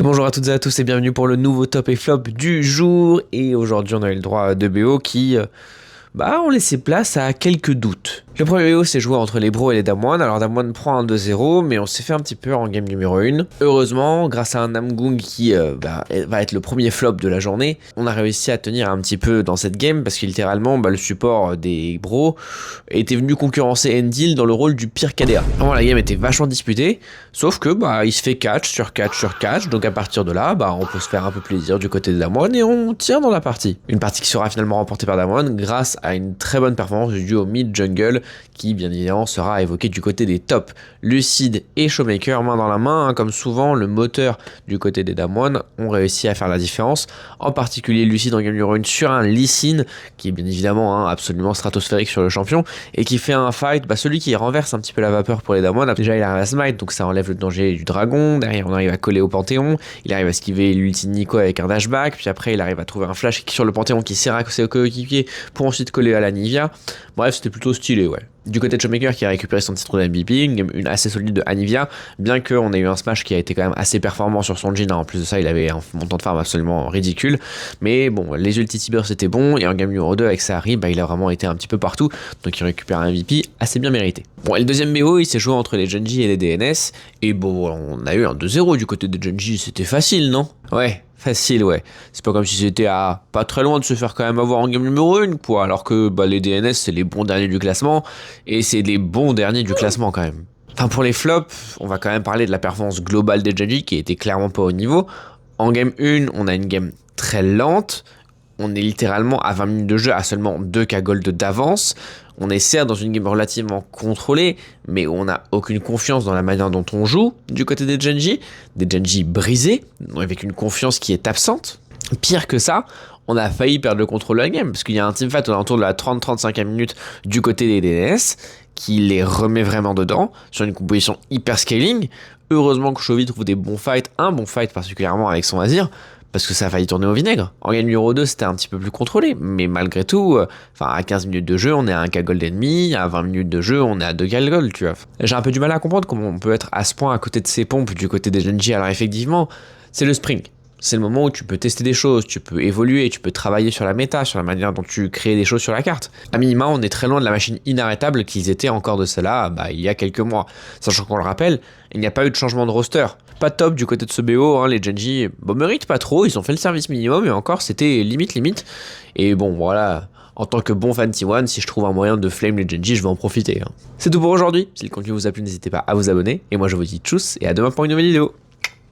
Et bonjour à toutes et à tous et bienvenue pour le nouveau top et flop du jour. Et aujourd'hui on a eu le droit à deux BO qui ont laissé place à quelques doutes. Le premier BO s'est joué entre les Bros et les Damwon. Alors Damwon prend un 2-0 mais on s'est fait un petit peu en game numéro 1. Heureusement, grâce à un Namgung qui va être le premier flop de la journée, on a réussi à tenir un petit peu dans cette game parce que littéralement le support des Bros était venu concurrencer Endil dans le rôle du pire KDA. Vraiment la game était vachement disputée, sauf que il se fait catch sur catch sur catch, donc à partir de là on peut se faire un peu plaisir du côté de Damwon et on tient dans la partie. Une partie qui sera finalement remportée par Damwon grâce à une très bonne performance du duo mid jungle qui bien évidemment sera évoqué du côté des tops. Lucid et Showmaker main dans la main, comme souvent le moteur du côté des Damwon ont réussi à faire la différence, en particulier Lucid en game numéro 1 sur un Lee Sin qui est bien évidemment absolument stratosphérique sur le champion et qui fait un fight, celui qui renverse un petit peu la vapeur pour les Damwon. Déjà il arrive à smite donc ça enlève le danger du dragon, derrière on arrive à coller au Panthéon, il arrive à esquiver l'ulti de Nico avec un dashback, puis après il arrive à trouver un flash sur le Panthéon qui sert à ses coéquipiers pour ensuite coller à la Nivea. Bref, c'était plutôt stylé, ouais. Du côté de Showmaker qui a récupéré son titre de MVP, une assez solide de Anivia, bien qu'on ait eu un smash qui a été quand même assez performant sur son Jhin. En plus de ça, il avait un montant de farm absolument ridicule. Mais bon, les ulti Tibur c'était bon, et en game numéro 2 avec Sahari, il a vraiment été un petit peu partout, donc il récupère un MVP assez bien mérité. Bon, et le deuxième BO, il s'est joué entre les Genji et les DNS, et bon, on a eu un 2-0 du côté des Genji, c'était facile, non? Ouais. Facile, ouais. C'est pas comme si c'était à pas très loin de se faire quand même avoir en game numéro 1, quoi. Alors que les DNS, c'est les bons derniers du classement. Et c'est les bons derniers du classement, quand même. Enfin, pour les flops, on va quand même parler de la performance globale des Genji, qui était clairement pas au niveau. En game 1, on a une game très lente. On est littéralement à 20 minutes de jeu à seulement 2k gold d'avance. On est certes dans une game relativement contrôlée, mais on n'a aucune confiance dans la manière dont on joue du côté des Genji brisés, avec une confiance qui est absente. Pire que ça, on a failli perdre le contrôle de la game, parce qu'il y a un teamfight autour de la 30-35e minute du côté des DNS, qui les remet vraiment dedans, sur une composition hyper scaling. Heureusement que Chovy trouve des bons fights, un bon fight particulièrement avec son Azir, parce que ça a failli tourner au vinaigre. En game numéro 2, c'était un petit peu plus contrôlé, mais malgré tout, à 15 minutes de jeu, on est à 1k gold ennemi, à 20 minutes de jeu, on est à 2k gold, tu vois. J'ai un peu du mal à comprendre comment on peut être à ce point à côté de ses pompes du côté des Genji. Alors effectivement, c'est le spring. C'est le moment où tu peux tester des choses, tu peux évoluer, tu peux travailler sur la méta, sur la manière dont tu crées des choses sur la carte. À minima, on est très loin de la machine inarrêtable qu'ils étaient encore de cela il y a quelques mois. Sachant qu'on le rappelle, il n'y a pas eu de changement de roster. Pas top du côté de ce BO, les Genji méritent pas trop, ils ont fait le service minimum et encore c'était limite. Et bon voilà, en tant que bon fan T1, si je trouve un moyen de flame les Genji, je vais en profiter. C'est tout pour aujourd'hui, si le contenu vous a plu n'hésitez pas à vous abonner, et moi je vous dis tchuss et à demain pour une nouvelle vidéo.